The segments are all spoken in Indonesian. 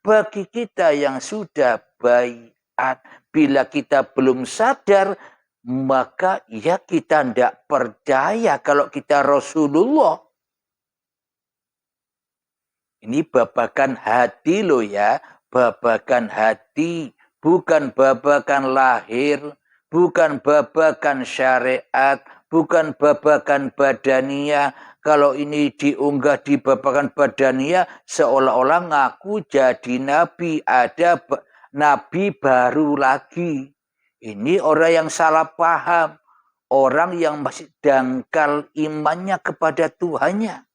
bagi kita yang sudah baiat, bila kita belum sadar, maka ya kita tidak percaya kalau kita Rasulullah. Ini babakan hati loh ya, babakan hati, bukan babakan lahir, bukan babakan syariat, bukan babakan badania. Kalau ini diunggah di babakan badania, seolah-olah ngaku jadi nabi, ada nabi baru lagi. Ini orang yang salah paham, orang yang masih dangkal imannya kepada Tuhannya.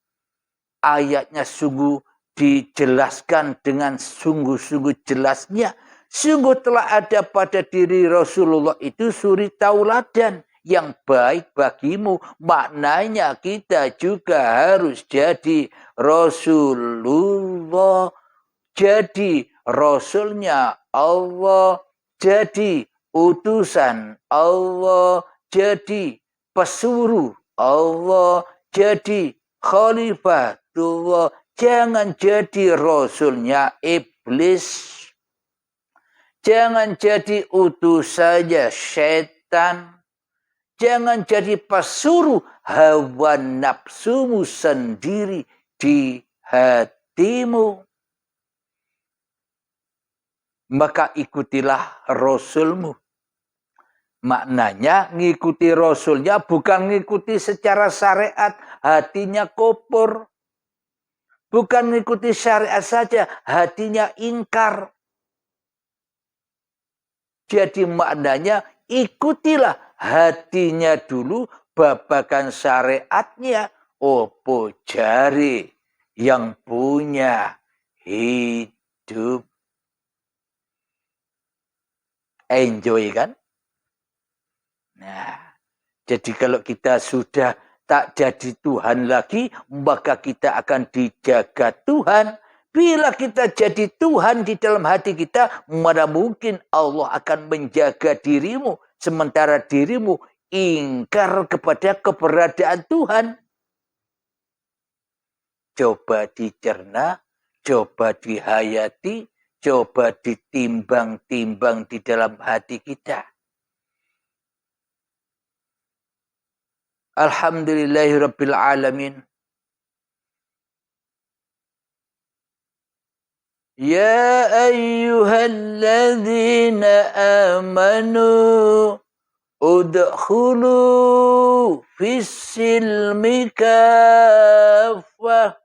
Ayatnya sungguh dijelaskan dengan sungguh-sungguh jelasnya. Sungguh telah ada pada diri Rasulullah itu suri tauladan yang baik bagimu. Maknanya kita juga harus jadi Rasulullah. Jadi Rasulnya Allah. Jadi utusan Allah. Jadi pesuruh Allah. Jadi khalifah Allah. Jangan jadi rasulnya iblis. Jangan jadi utusannya setan. Jangan jadi pesuruh hawa nafsumu sendiri di hatimu. Maka ikutilah rasulmu. Maknanya ngikuti rasulnya bukan ngikuti secara syariat, hatinya kopur. Bukan ngikuti syariat saja, hatinya ingkar. Jadi maknanya ikutilah hatinya dulu, babakan syariatnya. Opo jari yang punya hidup. Enjoy kan? Nah, jadi kalau kita sudah tak jadi Tuhan lagi, maka kita akan dijaga Tuhan. Bila kita jadi Tuhan di dalam hati kita, mana mungkin Allah akan menjaga dirimu, sementara dirimu ingkar kepada keberadaan Tuhan. Coba dicerna, coba dihayati, coba ditimbang-timbang di dalam hati kita. Alhamdulillahirabbil alamin. Ya ayyuhalladzina amanu udkhulu fis-silmi kaffah.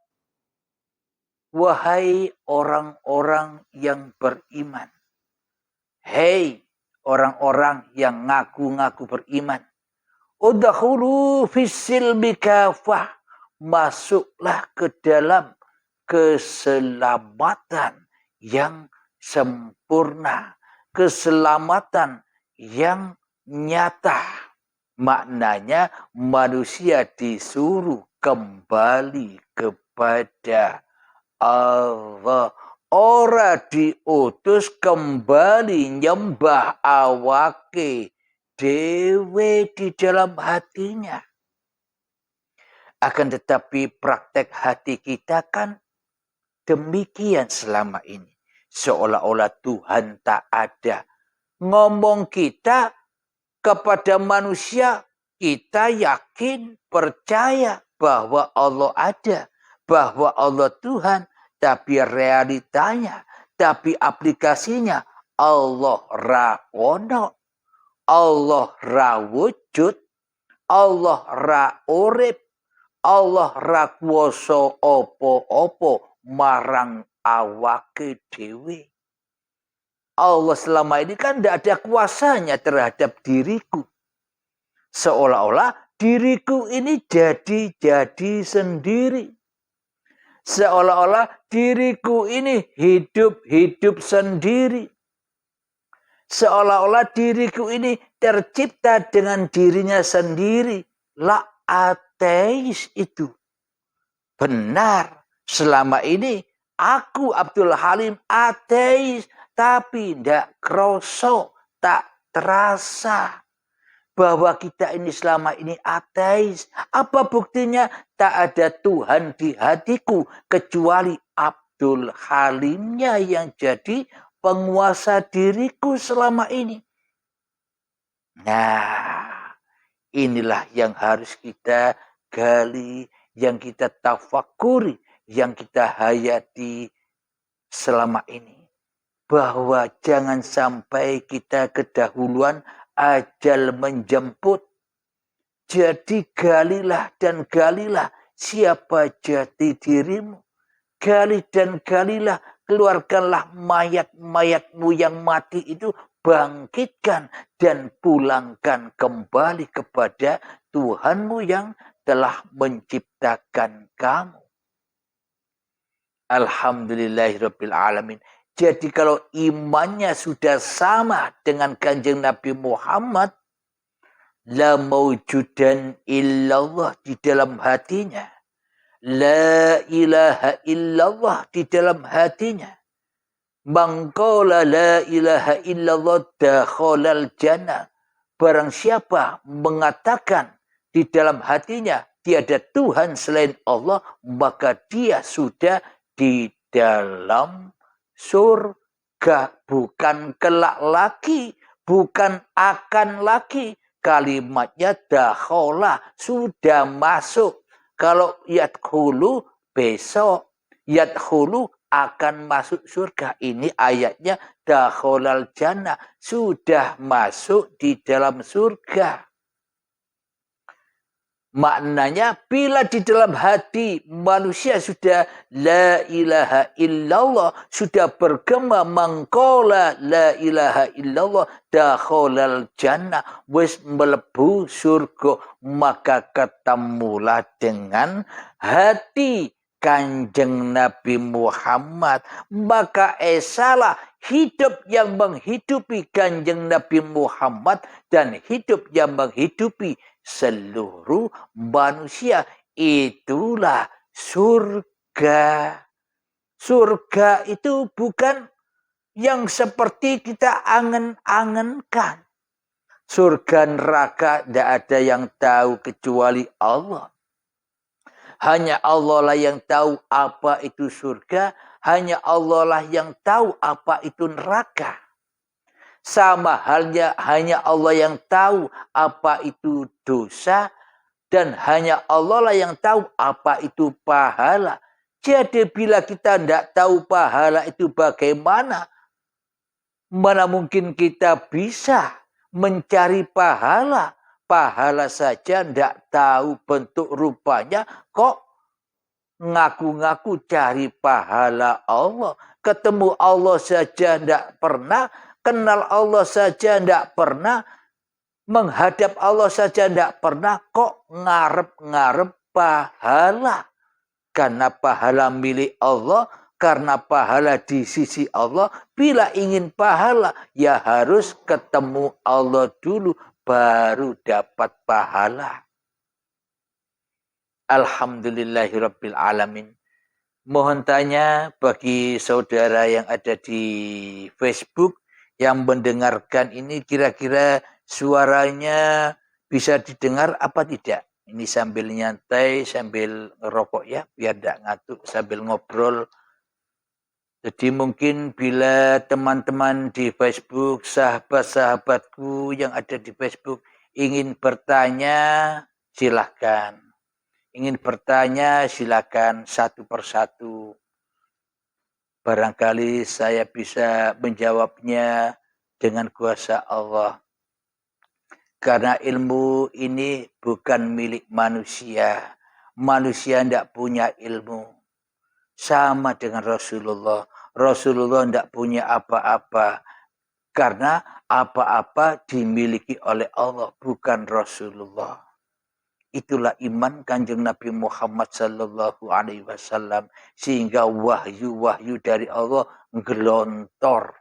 Wahai orang-orang yang beriman. Hei orang-orang yang ngaku-ngaku beriman. Udkhulu fis-silmi kaffah. Masuklah ke dalam keselamatan yang sempurna. Keselamatan yang nyata. Maknanya manusia disuruh kembali kepada Allah. Ora diutus kembali nyembah awake dewe di dalam hatinya. Akan tetapi praktek hati kita kan demikian selama ini. Seolah-olah Tuhan tak ada. Ngomong kita kepada manusia, kita yakin, percaya bahwa Allah ada. Bahwa Allah Tuhan. Tapi realitanya, tapi aplikasinya, Allah ra ono. Allah ra wujud, Allah ra urip, Allah ra kuwasa apa-apa marang awake dhewe. Allah selama ini kan tidak ada kuasanya terhadap diriku. Seolah-olah diriku ini jadi sendiri. Seolah-olah diriku ini hidup sendiri. Seolah-olah diriku ini tercipta dengan dirinya sendiri. La ateis itu. Benar. Selama ini aku Abdul Halim ateis. Tapi tidak kroso. Tak terasa. Bahwa kita ini selama ini ateis. Apa buktinya? Tak ada Tuhan di hatiku. Kecuali Abdul Halimnya yang jadi penguasa diriku selama ini. Nah, inilah yang harus kita gali, yang kita tafakuri, yang kita hayati selama ini. Bahwa jangan sampai kita kedahuluan ajal menjemput. Jadi galilah dan galilah siapa jati dirimu. Gali dan galilah, keluarkanlah mayat-mayatmu yang mati itu, bangkitkan dan pulangkan kembali kepada Tuhanmu yang telah menciptakan kamu. Alhamdulillahirabbil alamin. Jadi kalau imannya sudah sama dengan Kanjeng Nabi Muhammad, la mawjudan illallah di dalam hatinya, la ilaha illallah di dalam hatinya. Mangqala la ilaha illallah dakhalal jannah. Barang siapa mengatakan di dalam hatinya tiada Tuhan selain Allah, maka dia sudah di dalam surga. Bukan kelak lagi, bukan akan lagi. Kalimatnya dakhala, sudah masuk. Kalau yadkhulu besok, yadkhulu akan masuk surga. Ini ayatnya dakhalal jannah, sudah masuk di dalam surga. Maknanya bila di dalam hati manusia sudah la ilaha illallah, sudah bergema mangkola la ilaha illallah dakhalal jannah, wis melebu surga, maka ketemulah dengan hati Kanjeng Nabi Muhammad. Maka esalah hidup yang menghidupi Kanjeng Nabi Muhammad dan hidup yang menghidupi seluruh manusia. Itulah surga. Surga itu bukan yang seperti kita angen-angenkan. Surga neraka tidak ada yang tahu kecuali Allah. Hanya Allah lah yang tahu apa itu surga. Hanya Allah lah yang tahu apa itu neraka. Sama halnya hanya Allah yang tahu apa itu dosa. Dan hanya Allah lah yang tahu apa itu pahala. Jadi bila kita tidak tahu pahala itu bagaimana, mana mungkin kita bisa mencari pahala. Pahala saja tidak tahu bentuk rupanya, kok ngaku-ngaku cari pahala Allah. Ketemu Allah saja tidak pernah, kenal Allah saja tidak pernah, menghadap Allah saja tidak pernah, kok ngarep-ngarep pahala. Karena pahala milik Allah, karena pahala di sisi Allah. Bila ingin pahala, ya harus ketemu Allah dulu, baru dapat pahala. Alhamdulillahirabbil alamin. Mohon tanya bagi saudara yang ada di Facebook yang mendengarkan ini, kira-kira suaranya bisa didengar apa tidak? Ini sambil nyantai, sambil ngerokok ya, biar tidak ngantuk, sambil ngobrol. Jadi mungkin bila teman-teman di Facebook, sahabat-sahabatku yang ada di Facebook ingin bertanya, silahkan. Ingin bertanya, silakan satu persatu. Barangkali saya bisa menjawabnya dengan kuasa Allah. Karena ilmu ini bukan milik manusia. Manusia tidak punya ilmu. Sama dengan Rasulullah. Rasulullah tidak punya apa-apa. Karena apa-apa dimiliki oleh Allah, bukan Rasulullah. Itulah iman Kanjeng Nabi Muhammad sallallahu alaihi wasallam, sehingga wahyu-wahyu dari Allah gelontor.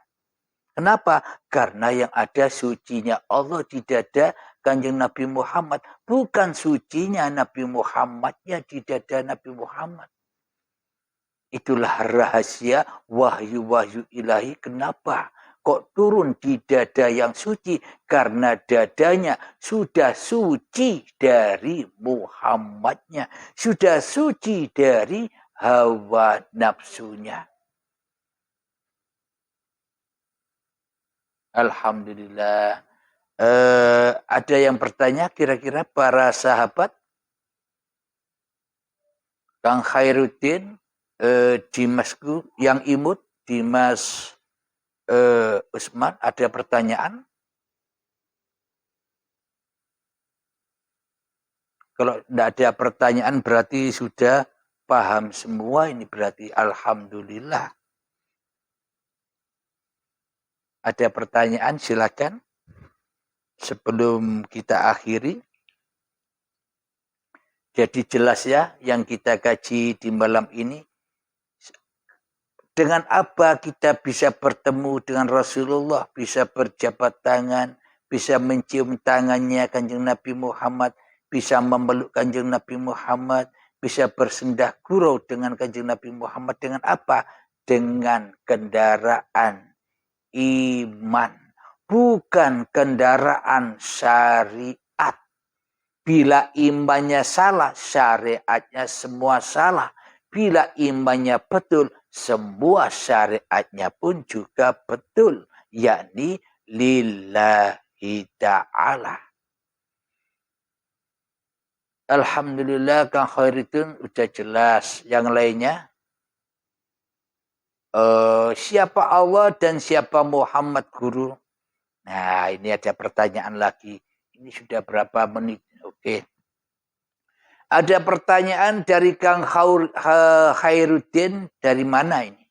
Kenapa? Karena yang ada sucinya Allah di dada Kanjeng Nabi Muhammad, bukan sucinya Nabi Muhammadnya di dada Nabi Muhammad. Itulah rahasia wahyu-wahyu ilahi. Kenapa kok turun di dada yang suci? Karena dadanya sudah suci dari Muhammadnya. Sudah suci dari hawa nafsunya. Alhamdulillah. Ada yang bertanya kira-kira para sahabat? Kang Khairuddin, Dimasku yang imut, Dimas Usman, ada pertanyaan? Kalau tidak ada pertanyaan berarti sudah paham semua, ini berarti alhamdulillah. Ada pertanyaan silakan sebelum kita akhiri. Jadi jelas ya yang kita kaji di malam ini. Dengan apa kita bisa bertemu dengan Rasulullah, bisa berjabat tangan, bisa mencium tangannya Kanjeng Nabi Muhammad, bisa memeluk Kanjeng Nabi Muhammad, bisa bersendah gurau dengan Kanjeng Nabi Muhammad. Dengan apa? Dengan kendaraan iman, bukan kendaraan syariat. Bila imannya salah, syariatnya semua salah. Bila imannya betul, semua syariatnya pun juga betul. Yakni lillahi ta'ala. Alhamdulillah Kang Khairuddin udah jelas. Yang lainnya? Siapa Allah dan siapa Muhammad Guru? Nah, ini ada pertanyaan lagi. Ini sudah berapa menit? Oke. Ada pertanyaan dari Kang Khairuddin. Dari mana ini?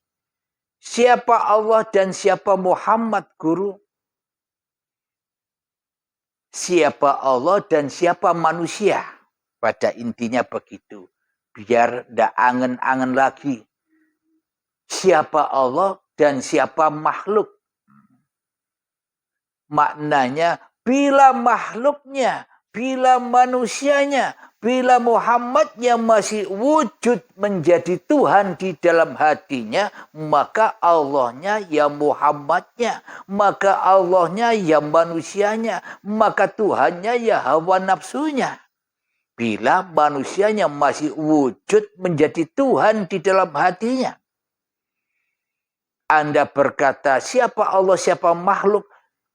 Siapa Allah dan siapa Muhammad Guru? Siapa Allah dan siapa manusia? Pada intinya begitu. Biar tidak angen-angen lagi. Siapa Allah dan siapa makhluk. Maknanya bila makhluknya, bila manusianya, bila Muhammadnya masih wujud menjadi Tuhan di dalam hatinya, maka Allahnya ya Muhammadnya, maka Allahnya ya manusianya, maka Tuhannya ya hawa nafsunya. Bila manusianya masih wujud menjadi Tuhan di dalam hatinya. Anda berkata siapa Allah, siapa makhluk?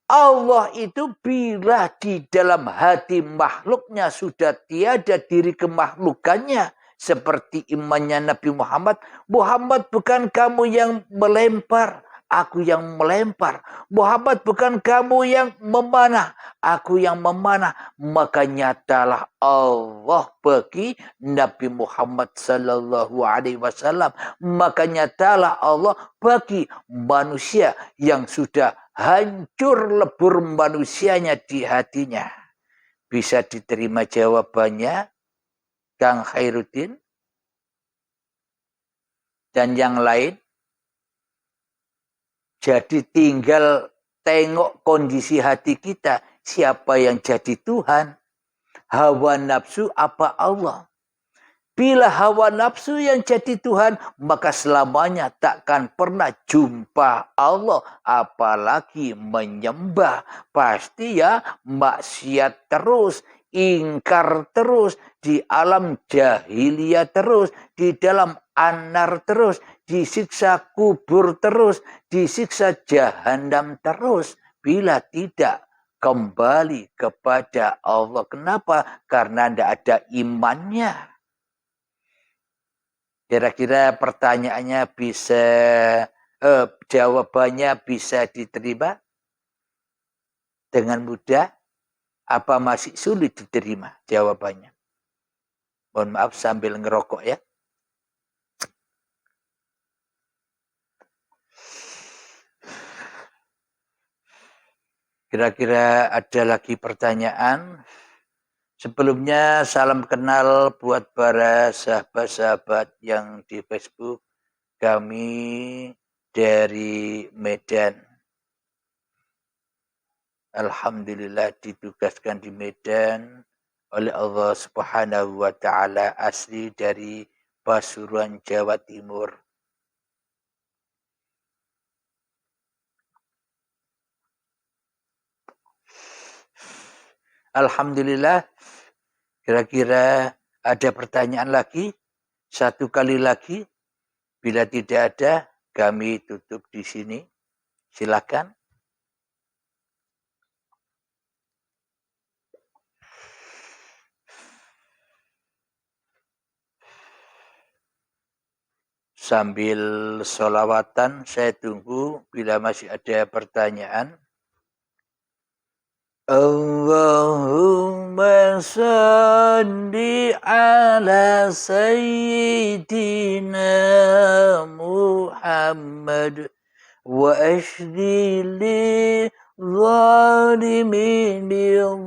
Allah itu bila di dalam hati makhluknya sudah tiada diri kemakhlukannya. Seperti imannya Nabi Muhammad. Muhammad bukan kamu yang melempar. Aku yang melempar. Muhammad bukan kamu yang memanah. Aku yang memanah. Maka nyatalah Allah bagi Nabi Muhammad sallallahu alaihi wasallam. Maka nyatalah Allah bagi manusia yang sudah hancur lebur manusianya di hatinya. Bisa diterima jawabannya Kang Khairuddin dan yang lain. Jadi tinggal tengok kondisi hati kita. Siapa yang jadi Tuhan? Hawa nafsu apa Allah? Bila hawa nafsu yang jadi Tuhan, maka selamanya takkan pernah jumpa Allah. Apalagi menyembah. Pasti ya maksiat terus, ingkar terus, di alam jahiliyah terus, di dalam anar terus, disiksa kubur terus, disiksa jahanam terus. Bila tidak kembali kepada Allah. Kenapa? Karena tidak ada imannya. Kira-kira pertanyaannya bisa, jawabannya bisa diterima dengan mudah? Apa masih sulit diterima jawabannya? Mohon maaf sambil ngerokok ya. Kira-kira ada lagi pertanyaan? Sebelumnya salam kenal buat para sahabat-sahabat yang di Facebook. Kami dari Medan. Alhamdulillah ditugaskan di Medan oleh Allah Subhanahu wa Ta'ala, asli dari Pasuruan, Jawa Timur. Alhamdulillah. Kira-kira ada pertanyaan lagi? Satu kali lagi. Bila tidak ada, kami tutup di sini. Silakan. Sambil sholawatan saya tunggu bila masih ada pertanyaan. Allahumma salli ala sayyidina Muhammad wa ashdi li zalimin zalimin.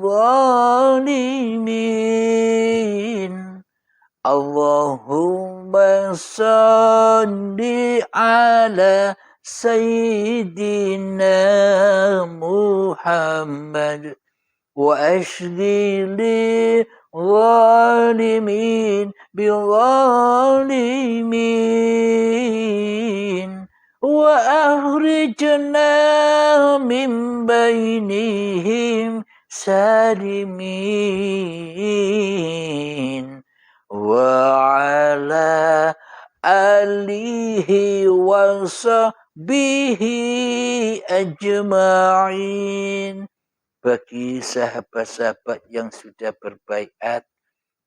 Allahumma salli ala sayyidina Muhammad wa ashdi li zalimin bizalimin wa akhrijna min bainihim salimin wa ala alihi wa sahbihi ajma'in. Bagi sahabat-sahabat yang sudah berbaiat,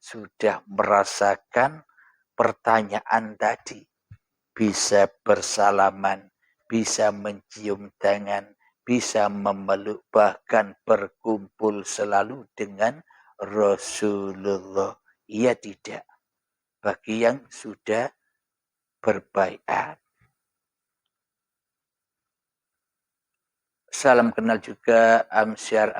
sudah merasakan pertanyaan tadi, bisa bersalaman, bisa mencium tangan, bisa memeluk, bahkan berkumpul selalu dengan Rasulullah. Iya tidak? Bagi yang sudah berbaiat. Salam kenal juga Amsyar.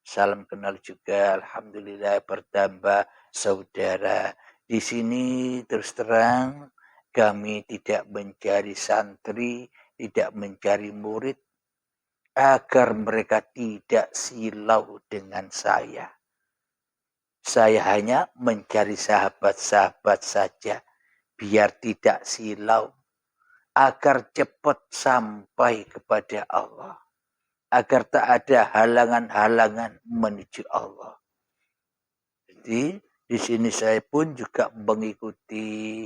Salam kenal juga. Alhamdulillah bertambah saudara. Di sini terus terang kami tidak mencari santri, tidak mencari murid agar mereka tidak silau dengan saya. Saya hanya mencari sahabat-sahabat saja biar tidak silau, agar cepat sampai kepada Allah, agar tak ada halangan-halangan menuju Allah. Jadi di sini saya pun juga mengikuti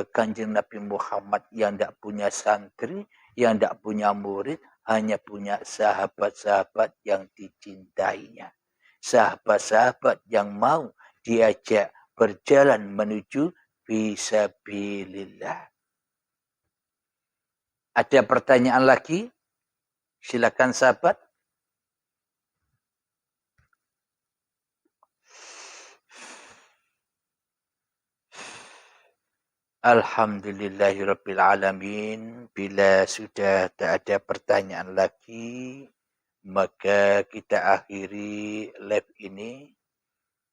Kanjeng Nabi Muhammad yang tidak punya santri, yang tidak punya murid, hanya punya sahabat-sahabat yang dicintainya. Sahabat-sahabat yang mau diajak berjalan menuju fisabilillah. Ada pertanyaan lagi? Silakan sahabat. Alhamdulillahirrabbilalamin. Bila sudah tak ada pertanyaan lagi, maka kita akhiri live ini.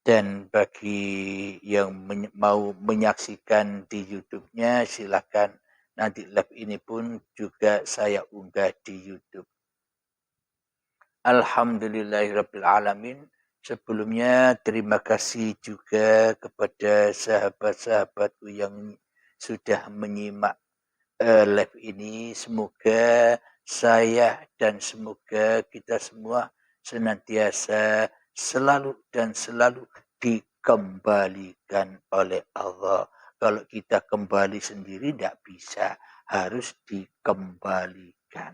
Dan bagi yang mau menyaksikan di YouTube-nya, silakan. Nanti live ini pun juga saya unggah di YouTube. Alhamdulillahirrabbilalamin. Sebelumnya terima kasih juga kepada sahabat-sahabatku yang sudah menyimak live ini. Semoga saya dan semoga kita semua senantiasa selalu dan selalu dikembalikan oleh Allah. Kalau kita kembali sendiri tidak bisa, harus dikembalikan.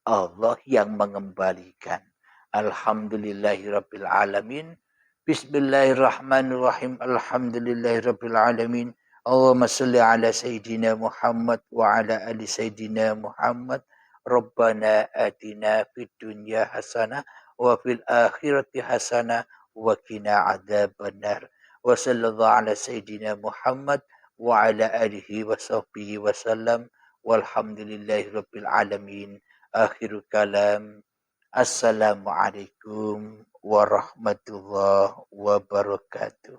Allah yang mengembalikan. Alhamdulillahirrabbilalamin. Bismillahirrahmanirrahim. Alhamdulillahirrabbilalamin. Allahumma salli ala Sayyidina Muhammad wa ala ali Sayyidina Muhammad. Rabbana atina fid dunya hasanah wa fil akhirati hasanah wa qina adzabannar. Wa sallallahu ala Sayyidina Muhammad wa ala alihi wa sahbihi wa sallam. Walhamdulillahirabbil alamin. Akhirul kalam. Assalamualaikum warahmatullahi wabarakatuh.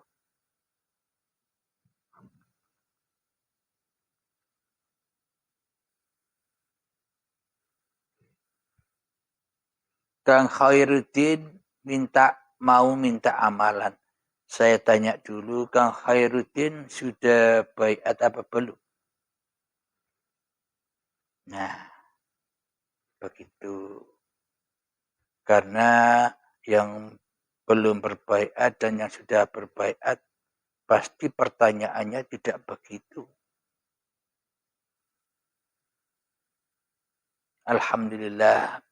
Kang Khairuddin minta amalan. Saya tanya dulu, Kang Khairuddin sudah baiat apa belum? Nah, begitu. Karena yang belum berbaiat dan yang sudah berbaiat, pasti pertanyaannya tidak begitu. Alhamdulillah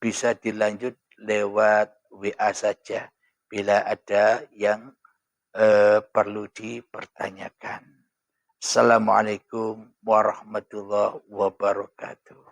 bisa dilanjut lewat WA saja bila ada yang perlu dipertanyakan. Assalamualaikum warahmatullahi wabarakatuh.